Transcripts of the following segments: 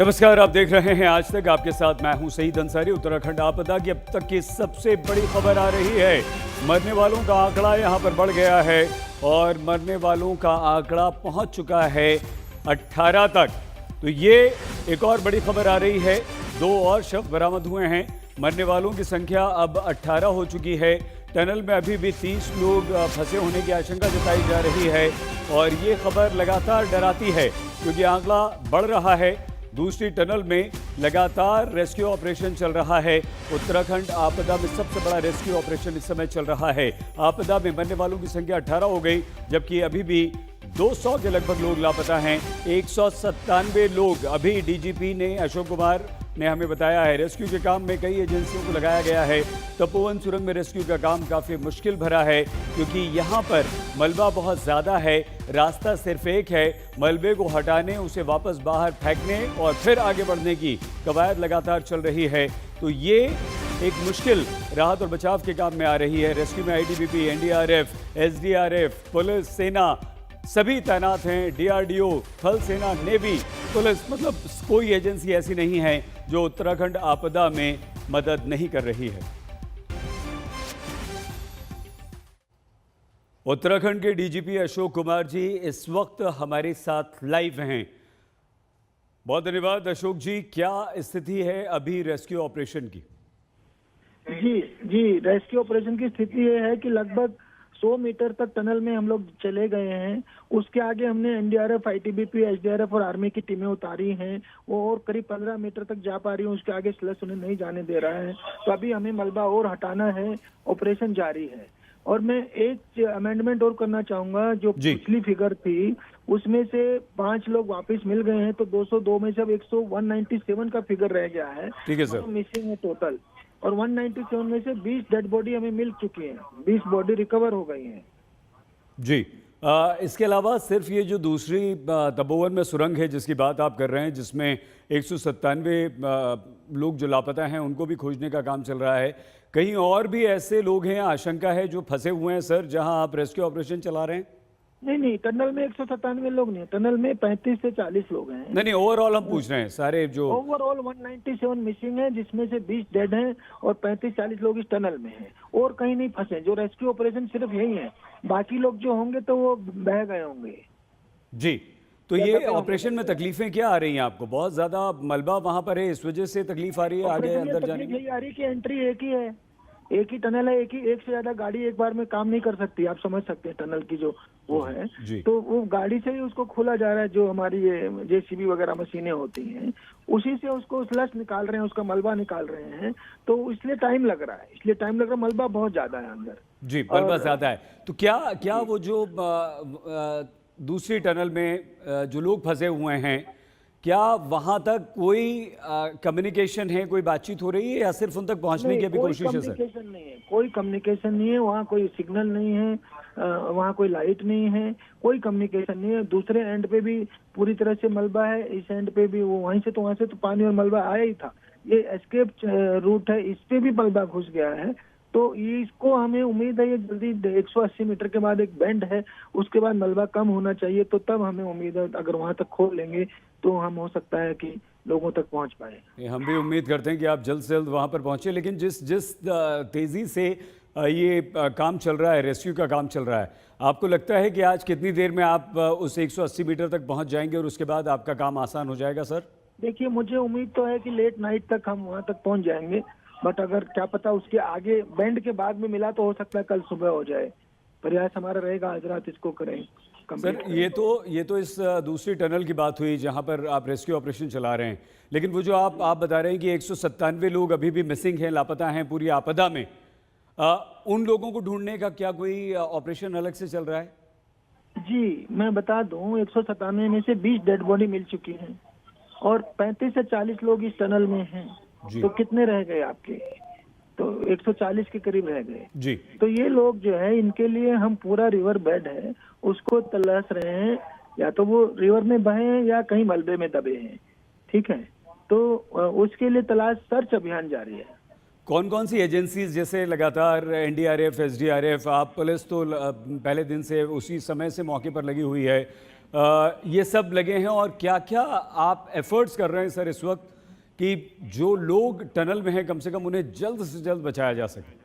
नमस्कार, आप देख रहे हैं आज तक। आपके साथ मैं हूं सईद अंसारी। उत्तराखंड आपदा की अब तक की सबसे बड़ी खबर आ रही है। मरने वालों का आंकड़ा यहां पर बढ़ गया है और मरने वालों का आंकड़ा पहुंच चुका है 18 तक। तो ये एक और बड़ी खबर आ रही है। 2 और शव बरामद हुए हैं। मरने वालों की संख्या अब 18 हो चुकी है। टनल में अभी भी 30 लोग फंसे होने की आशंका जताई जा रही है और ये खबर लगातार डराती है क्योंकि आंकड़ा बढ़ रहा है। दूसरी टनल में लगातार रेस्क्यू ऑपरेशन चल रहा है। उत्तराखंड आपदा में सबसे बड़ा रेस्क्यू ऑपरेशन इस समय चल रहा है। आपदा में मरने वालों की संख्या 18 हो गई, जबकि अभी भी 200 के लगभग लोग लापता हैं। 197 लोग अभी डीजीपी ने, अशोक कुमार ने हमें बताया है। रेस्क्यू के काम में कई एजेंसियों को लगाया गया है। तपोवन सुरंग में रेस्क्यू का काम काफ़ी मुश्किल भरा है क्योंकि यहाँ पर मलबा बहुत ज़्यादा है। रास्ता सिर्फ एक है, मलबे को हटाने, उसे वापस बाहर फेंकने और फिर आगे बढ़ने की कवायद लगातार चल रही है। तो ये एक मुश्किल राहत और बचाव के काम में आ रही है। रेस्क्यू में आईटीबीपी, एनडीआरएफ, एसडीआरएफ, पुलिस, सेना सभी तैनात हैं। डीआरडीओ, थल सेना, नेवी, पुलिस, मतलब कोई एजेंसी ऐसी नहीं है जो उत्तराखंड आपदा में मदद नहीं कर रही है। उत्तराखंड के डीजीपी अशोक कुमार जी इस वक्त हमारे साथ लाइव हैं। बहुत धन्यवाद अशोक जी। क्या स्थिति है अभी रेस्क्यू ऑपरेशन की? जी, रेस्क्यू ऑपरेशन की स्थिति ये है कि लगभग 100 मीटर तक टनल में हम लोग चले गए हैं। उसके आगे हमने एनडीआरएफ, आईटीबीपी, एसडीआरएफ और आर्मी की टीमें उतारी हैं। वो और करीब 15 मीटर तक जा पा रही हैं। उसके आगे स्लश उन्हें नहीं जाने दे रहा है। तो अभी हमें मलबा और हटाना है। ऑपरेशन जारी है। और मैं एक अमेंडमेंट और करना चाहूंगा। जो पिछली फिगर थी उसमें से 5 लोग वापस मिल गए हैं, तो 202 में से अब 197 का फिगर रह गया है। ठीक है सर। मिसिंग है टोटल। और 197 में से 20 डेड बॉडी हमें मिल चुकी है। 20 बॉडी रिकवर हो गई हैं। जी, इसके अलावा सिर्फ ये जो दूसरी तपोवन में सुरंग है जिसकी बात आप कर रहे हैं, जिसमें 197 लोग जो लापता हैं उनको भी खोजने का काम चल रहा है, कहीं और भी ऐसे लोग हैं, आशंका है, जो फंसे हुए हैं सर, जहां आप रेस्क्यू ऑपरेशन चला रहे हैं? नहीं, टनल में 197 लोग नहीं है। टनल में 35 से 40 लोग हैं। नहीं, ओवरऑल हम पूछ रहे हैं सारे जो ओवरऑल 197 मिसिंग है, जिसमें से 20 डेड हैं और 35-40 लोग इस टनल में हैं और कहीं नहीं फंसे। जो रेस्क्यू ऑपरेशन सिर्फ यही है, बाकी लोग जो होंगे तो वो बह गए होंगे। जी, तो ये ऑपरेशन में तकलीफें क्या आ रही हैं आपको? बहुत ज्यादा मलबा वहां पर है, इस वजह से तकलीफ आ रही है आगे अंदर जाने की? यही आ रही है कि एंट्री एक ही है, एक ही टनल है, एक से ज्यादा गाड़ी एक बार में काम नहीं कर सकती। आप समझ सकते हैं टनल की जो वो है। तो वो गाड़ी से ही उसको खोला जा रहा है। जो हमारी ये जेसीबी वगैरह मशीनें होती हैं, उसी से उसको स्लश निकाल रहे हैं, उसका मलबा निकाल रहे हैं। तो इसलिए टाइम लग रहा है। मलबा बहुत ज्यादा है अंदर। जी, मलबा ज्यादा है। तो क्या वो जो दूसरी टनल में जो लोग फंसे हुए हैं, क्या वहां तक कोई कम्युनिकेशन है, कोई बातचीत हो रही है, या सिर्फ उन तक पहुंचने की अभी कोशिश है सर? कोई कम्युनिकेशन नहीं है। वहाँ कोई सिग्नल नहीं है, वहाँ कोई लाइट नहीं है, कोई कम्युनिकेशन नहीं है। दूसरे एंड पे भी पूरी तरह से मलबा है, इस एंड पे भी। वो वहाँ से तो पानी और मलबा आया ही था। ये एस्केप रूट है, इस पे भी मलबा घुस गया है। तो इसको हमें उम्मीद है ये जल्दी 180 मीटर के बाद एक बेंड है, उसके बाद मलबा कम होना चाहिए। तो तब हमें उम्मीद है अगर वहां तक खोल लेंगे तो हम हो सकता है कि लोगों तक पहुंच पाए। हम भी उम्मीद करते हैं कि आप जल्द से जल्द वहां पर पहुंचे। लेकिन जिस तेजी से ये काम चल रहा है, रेस्क्यू का काम चल रहा है, आपको लगता है कि आज कितनी देर में आप उस 180 मीटर तक पहुंच जाएंगे और उसके बाद आपका काम आसान हो जाएगा सर? देखिए, मुझे उम्मीद तो है कि लेट नाइट तक हम वहां तक पहुंच जाएंगे। बट अगर क्या पता उसके आगे बेंड के बाद में मिला तो हो सकता है कल सुबह हो जाए। प्रयास हमारा रहेगा आज रात इसको करें। सर, ये तो इस दूसरी टनल की बात हुई जहां पर आप रेस्क्यू ऑपरेशन चला रहे हैं। लेकिन वो जो आप बता रहे हैं कि 197 लोग अभी भी मिसिंग हैं, लापता हैं पूरी आपदा में, उन लोगों को ढूंढने का क्या कोई ऑपरेशन अलग से चल रहा है? जी, मैं बता दूं, 197 में से 20 डेड बॉडी मिल चुकी है और 35 से 40 लोग इस टनल में हैं। तो कितने रह गए आपके? तो 140 के करीब रह गए जी। तो ये लोग जो है, इनके लिए हम पूरा रिवर बेड है उसको तलाश रहे हैं। या तो वो रिवर में बहे हैं या कहीं मलबे में दबे हैं। ठीक है, तो उसके लिए तलाश सर्च अभियान जारी है। कौन कौन सी एजेंसीज, जैसे लगातार एनडीआरएफ, एसडीआरएफ, आप पुलिस तो पहले दिन से उसी समय से मौके पर लगी हुई है, ये सब लगे हैं और क्या क्या आप एफर्ट्स कर रहे हैं सर इस वक्त कि जो लोग टनल में हैं कम से कम उन्हें जल्द से जल्द बचाया जा सके?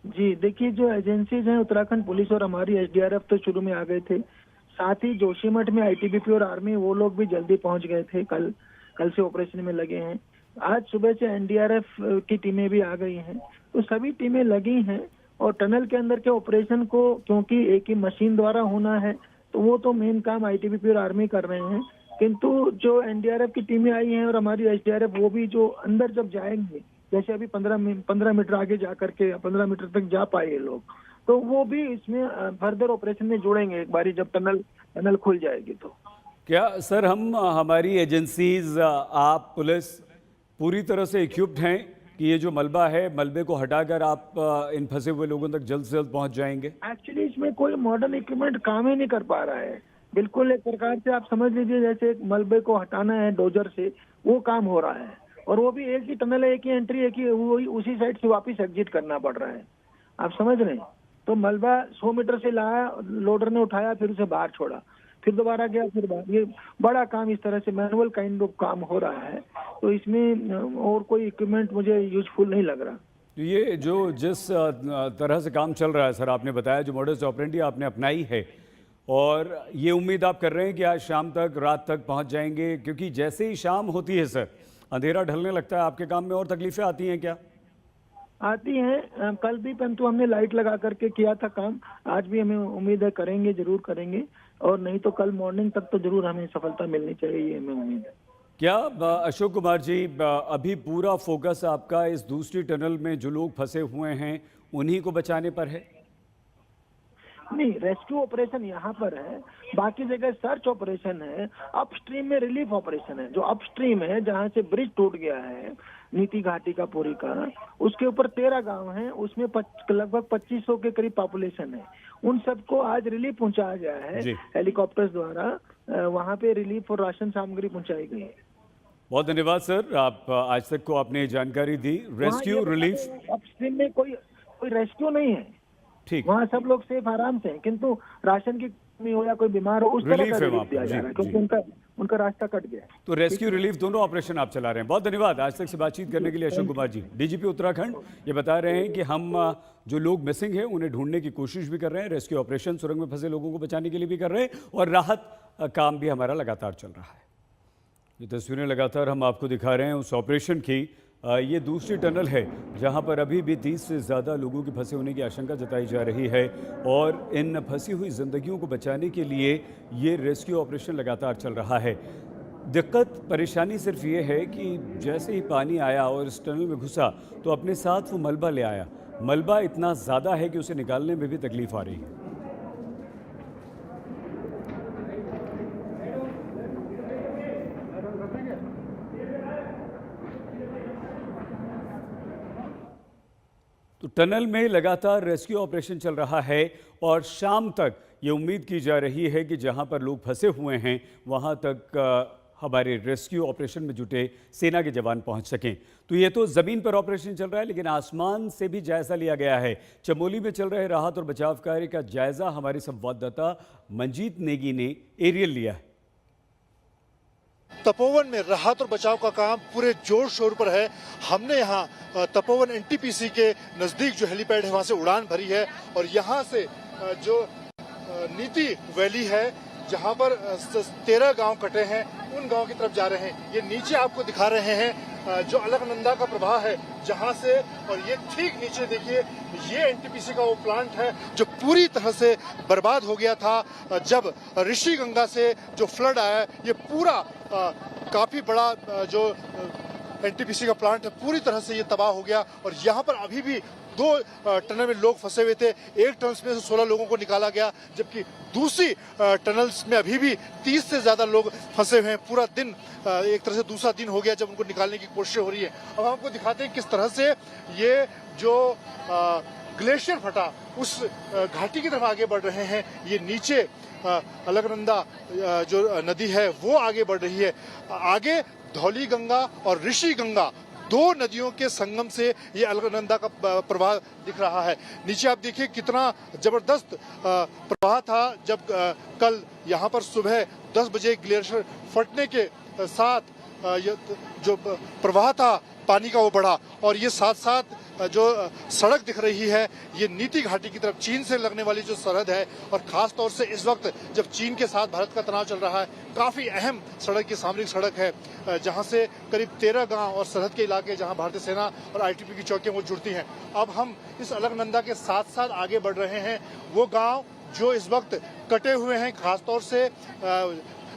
जी देखिए, जो एजेंसीज हैं उत्तराखंड पुलिस और हमारी एसडीआरएफ तो शुरू में आ गए थे, साथ ही जोशीमठ में आईटीबीपी और आर्मी वो लोग भी जल्दी पहुंच गए थे। कल से ऑपरेशन में लगे हैं। आज सुबह से एनडीआरएफ की टीमें भी आ गई हैं, तो सभी टीमें लगी हैं। और टनल के अंदर के ऑपरेशन को क्योंकि एक ही मशीन द्वारा होना है, तो वो तो मेन काम आईटीबीपी और आर्मी कर रहे हैं, किंतु जो एनडीआरएफ की टीमें आई हैं और हमारी एसडीआरएफ वो भी जो अंदर जब जाएंगे, जैसे अभी 15 मीटर आगे जा करके 15 मीटर तक जा पाए ये लोग, तो वो भी इसमें फर्दर ऑपरेशन में जुड़ेंगे एक बारी जब टनल खुल जाएगी। तो क्या सर हमारी एजेंसीज, आप पुलिस पूरी तरह से इक्विप्ड हैं कि ये जो मलबा है, मलबे को हटाकर आप इन फंसे हुए लोगों तक जल्द से जल्द पहुंच जाएंगे? एक्चुअली इसमें कोई मॉडर्न इक्विपमेंट काम ही नहीं कर पा रहा है। बिल्कुल एक प्रकार से आप समझ लीजिए जैसे एक मलबे को हटाना है डोजर से, वो काम हो रहा है। और वो भी एक ही टनल है, एक ही एंट्री, एक ही वही उसी साइड से वापस एग्जिट करना पड़ रहा है। आप समझ रहे हैं? तो मलबा 100 मीटर से लाया, लोडर ने उठाया, फिर उसे बाहर छोड़ा, फिर दोबारा गया, फिर बाहर। ये बड़ा काम इस तरह से मैनुअल काइंड ऑफ काम हो रहा है। तो इसमें और कोई इक्विपमेंट मुझे यूजफुल नहीं लग रहा। तो ये जो जिस तरह से काम चल रहा है सर, आपने बताया जो मॉडस ऑपरेंडी आपने अपनाई है, और ये उम्मीद आप कर रहे हैं कि आज शाम तक, रात तक पहुंच जाएंगे? क्योंकि जैसे ही शाम होती है सर, अंधेरा ढलने लगता है। आपके काम में और तकलीफें आती हैं क्या? आती हैं। कल भी परंतु हमने लाइट लगा करके किया था काम। आज भी हमें उम्मीद है करेंगे, जरूर करेंगे। और नहीं तो कल मॉर्निंग तक तो जरूर हमें सफलता मिलनी चाहिए, ये हमें उम्मीद है। क्या अशोक कुमार जी, अभी पूरा फोकस आपका इस दूसरी टनल में जो लोग फंसे हुए हैं उन्हीं को बचाने पर है? नहीं, रेस्क्यू ऑपरेशन यहाँ पर है, बाकी जगह सर्च ऑपरेशन है। अपस्ट्रीम में रिलीफ ऑपरेशन है। जो अपस्ट्रीम है, जहाँ से ब्रिज टूट गया है नीति घाटी का पूरी का, उसके ऊपर 13 गांव हैं, उसमें लगभग 2500 के करीब पॉपुलेशन है। उन सबको आज रिलीफ पहुंचाया गया है हेलीकॉप्टर्स द्वारा। वहाँ पे रिलीफ और राशन सामग्री पहुंचाई गई है। बहुत धन्यवाद सर, आप आज तक को आपने जानकारी दी। रेस्क्यू रिलीफ अपस्ट्रीम में कोई रेस्क्यू नहीं है। ठीक, वहाँ सब लोग सेफ आराम से हैं, किंतु राशन की कमी हो या कोई बीमार हो, उस तरह का रिलीफ दिया जा रहा है, क्योंकि उनका रास्ता कट गया। तो रेस्क्यू रिलीफ दोनों ऑपरेशन आप चला रहे हैं। बहुत धन्यवाद आज तक से बातचीत करने के लिए अशोक कुमार जी। डीजीपी उत्तराखंड ये बता रहे हैं कि हम जो लोग मिसिंग हैं उन्हें ढूंढने की कोशिश भी कर रहे हैं, रेस्क्यू ऑपरेशन सुरंग में फंसे लोगों को बचाने के लिए भी कर रहे हैं, और राहत काम भी हमारा लगातार चल रहा है। ये तस्वीरें लगातार हम आपको दिखा रहे हैं उस ऑपरेशन की। ये दूसरी टनल है जहां पर अभी भी 30 से ज़्यादा लोगों के फंसे होने की आशंका जताई जा रही है, और इन फंसी हुई ज़िंदगियों को बचाने के लिए ये रेस्क्यू ऑपरेशन लगातार चल रहा है। दिक्कत परेशानी सिर्फ ये है कि जैसे ही पानी आया और इस टनल में घुसा तो अपने साथ वो मलबा ले आया। मलबा इतना ज़्यादा है कि उसे निकालने में भी तकलीफ आ रही है। तो टनल में लगातार रेस्क्यू ऑपरेशन चल रहा है, और शाम तक ये उम्मीद की जा रही है कि जहां पर लोग फंसे हुए हैं वहां तक हमारे रेस्क्यू ऑपरेशन में जुटे सेना के जवान पहुंच सकें। तो ये तो ज़मीन पर ऑपरेशन चल रहा है, लेकिन आसमान से भी जायज़ा लिया गया है। चमोली में चल रहे राहत और बचाव कार्य का जायज़ा हमारे संवाददाता मंजीत नेगी ने एरियल लिया है। तपोवन में राहत और बचाव का काम पूरे जोर शोर पर है। हमने यहाँ तपोवन एनटीपीसी के नजदीक जो हेलीपैड है वहां से उड़ान भरी है, और यहाँ से जो नीति वैली है जहाँ पर 13 गांव कटे हैं, उन गांव की तरफ जा रहे हैं। ये नीचे आपको दिखा रहे हैं जो अलकनंदा का प्रवाह है जहाँ से, और ये ठीक नीचे देखिए ये एनटीपीसी का वो प्लांट है जो पूरी तरह से बर्बाद हो गया था जब ऋषि गंगा से जो फ्लड आया। ये पूरा काफी बड़ा जो एनटीपीसी का प्लांट है पूरी तरह से ये तबाह हो गया, और यहाँ पर अभी भी 2 टनल में लोग फंसे हुए थे। एक टनल में से 16 लोगों को निकाला गया, जबकि दूसरी टनल्स में अभी भी 30 से ज्यादा लोग फंसे हुए हैं। पूरा दिन एक तरह से दूसरा दिन हो गया जब उनको निकालने की कोशिश हो रही है। अब हम आपको दिखाते हैं किस तरह से ये जो ग्लेशियर फटा उस घाटी की तरफ आगे बढ़ रहे हैं। ये नीचे अलकनंदा जो नदी है वो आगे बढ़ रही है। आगे धौली गंगा और ऋषि गंगा दो नदियों के संगम से ये अलकनंदा का प्रवाह दिख रहा है। नीचे आप देखिए कितना जबरदस्त प्रवाह था जब कल यहाँ पर सुबह 10 बजे ग्लेशियर फटने के साथ जो प्रवाह था पानी का वो बढ़ा, और ये साथ साथ जो सड़क दिख रही है ये नीति घाटी की तरफ चीन से लगने वाली जो सरहद है, और खास तौर से इस वक्त जब चीन के साथ भारत का तनाव चल रहा है, काफी अहम सड़क की सामरिक सड़क है जहां से करीब 13 गांव और सरहद के इलाके जहां भारतीय सेना और आईटीबी की चौकियां वो जुड़ती हैं। अब हम इस अलकनंदा के साथ साथ आगे बढ़ रहे हैं। वो गाँव जो इस वक्त कटे हुए हैं, खासतौर से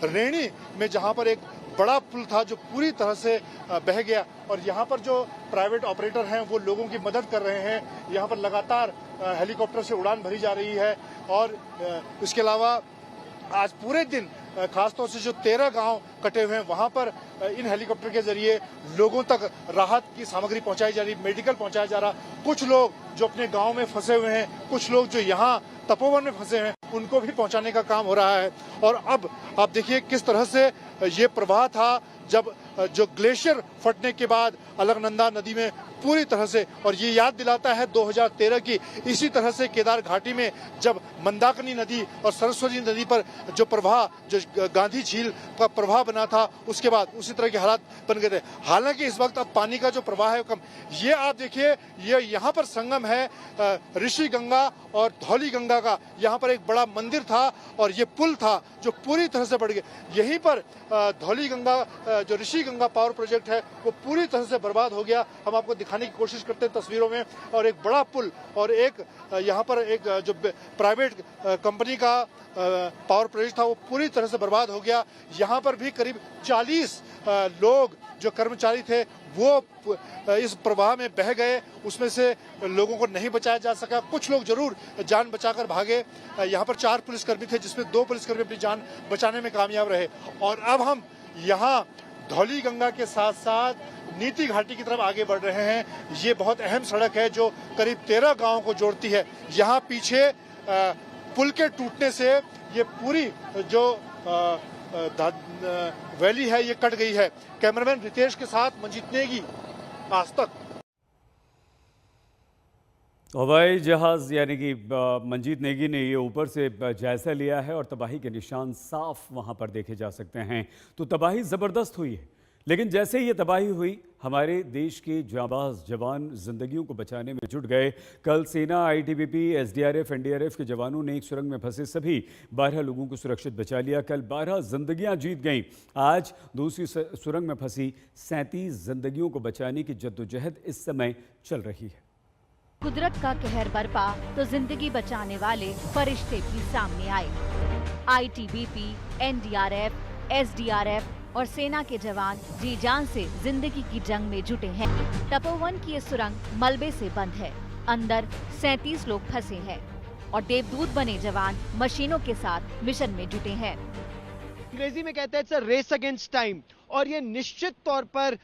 रेणी में जहां पर एक बड़ा पुल था जो पूरी तरह से बह गया, और यहाँ पर जो प्राइवेट ऑपरेटर हैं वो लोगों की मदद कर रहे हैं। यहाँ पर लगातार हेलीकॉप्टर से उड़ान भरी जा रही है, और इसके अलावा आज पूरे दिन खासतौर से जो 13 गांव कटे हुए हैं वहां पर इन हेलीकॉप्टर के जरिए लोगों तक राहत की सामग्री पहुंचाई जा रही, मेडिकल पहुंचाया जा रहा। कुछ लोग जो अपने गांव में फंसे हुए हैं, कुछ लोग जो यहाँ तपोवन में फंसे हैं, उनको भी पहुंचाने का काम हो रहा है। और अब आप देखिए किस तरह से ये प्रवाह था जब जो ग्लेशियर फटने के बाद अलकनंदा नदी में पूरी तरह से, और ये याद दिलाता है 2013 की इसी तरह से केदार घाटी में जब मंदाकिनी नदी और सरस्वती नदी पर जो प्रवाह, जो गांधी झील का प्रवाह बना था, उसके बाद उसी तरह के हालात बन गए थे। हालांकि इस वक्त अब पानी का जो प्रवाह है कम। ये आप देखिए ये यहाँ पर संगम है ऋषि गंगा और धौली गंगा का। यहाँ पर एक बड़ा मंदिर था और ये पुल था जो पूरी तरह से बढ़ गया। यहीं पर धौली गंगा जो ऋषि गंगा पावर प्रोजेक्ट है वो पूरी तरह से बर्बाद हो गया। हम आपको दिखाने की कोशिश करते हैं तस्वीरों में। और एक बड़ा पुल और एक यहाँ पर एक जो प्राइवेट कंपनी का पावर प्रोजेक्ट था वो पूरी तरह से बर्बाद हो गया। यहाँ पर भी करीब 40 लोग जो कर्मचारी थे वो इस प्रवाह में बह गए। उसमें से लोगों को नहीं बचाया जा सका, कुछ लोग जरूर जान बचाकर भागे। यहाँ पर 4 पुलिसकर्मी थे जिसमें 2 पुलिसकर्मी अपनी जान बचाने में कामयाब रहे। और अब हम यहाँ धौली गंगा के साथ साथ नीति घाटी की तरफ आगे बढ़ रहे हैं। ये बहुत अहम सड़क है जो करीब 13 गांवों को जोड़ती है। यहाँ पीछे पुल के टूटने से ये पूरी जो वैली है ये कट गई है। कैमरामैन रितेश के साथ मंजीत नेगी, आज तक। हवाई जहाज यानी कि मंजीत नेगी ने ये ऊपर से जायजा लिया है और तबाही के निशान साफ वहां पर देखे जा सकते हैं। तो तबाही ज़बरदस्त हुई है, लेकिन जैसे ही ये तबाही हुई हमारे देश के जांबाज जवान जिंदगियों को बचाने में जुट गए। कल सेना, आईटीबीपी, एसडीआरएफ, एनडीआरएफ के जवानों ने एक सुरंग में फंसे सभी 12 लोगों को सुरक्षित बचा लिया। कल 12 जिंदगियां जीत गईं। आज दूसरी सुरंग में फंसी 37 जिंदगियों को बचाने की जद्दोजहद इस समय चल रही है। कुदरत का कहर बरपा तो जिंदगी बचाने वाले फरिश्ते भी सामने आए। आईटीबीपी, एनडीआरएफ, एसडीआरएफ और सेना के जवान जी जान से जिंदगी की जंग में जुटे हैं। तपोवन की ये सुरंग मलबे से बंद है। अंदर 37 लोग फंसे हैं और देवदूत बने जवान मशीनों के साथ मिशन में जुटे हैं। अंग्रेजी में कहते हैं it's a race against time, और ये निश्चित तौर पर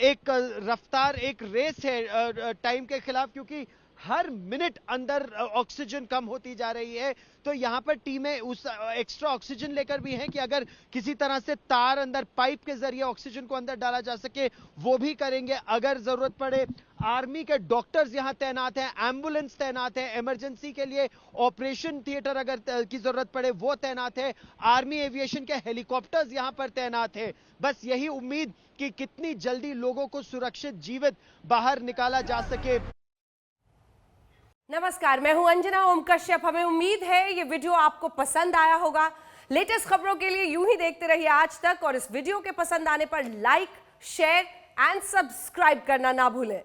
एक रफ्तार, एक रेस है टाइम के खिलाफ, क्योंकि हर मिनट अंदर ऑक्सीजन कम होती जा रही है। तो यहाँ पर टीमें उस एक्स्ट्रा ऑक्सीजन लेकर भी हैं कि अगर किसी तरह से तार अंदर पाइप के जरिए ऑक्सीजन को अंदर डाला जा सके वो भी करेंगे। अगर जरूरत पड़े आर्मी के डॉक्टर्स यहाँ तैनात हैं, एम्बुलेंस तैनात है, इमरजेंसी के लिए ऑपरेशन थिएटर अगर की जरूरत पड़े वो तैनात है, आर्मी एविएशन के हेलीकॉप्टर्स यहाँ पर तैनात है। बस यही उम्मीद कि कितनी जल्दी लोगों को सुरक्षित जीवित बाहर निकाला जा सके। नमस्कार, मैं हूं अंजना ओम कश्यप। हमें उम्मीद है ये वीडियो आपको पसंद आया होगा। लेटेस्ट खबरों के लिए यूं ही देखते रहिए आज तक, और इस वीडियो के पसंद आने पर लाइक, शेयर एंड सब्सक्राइब करना ना भूलें।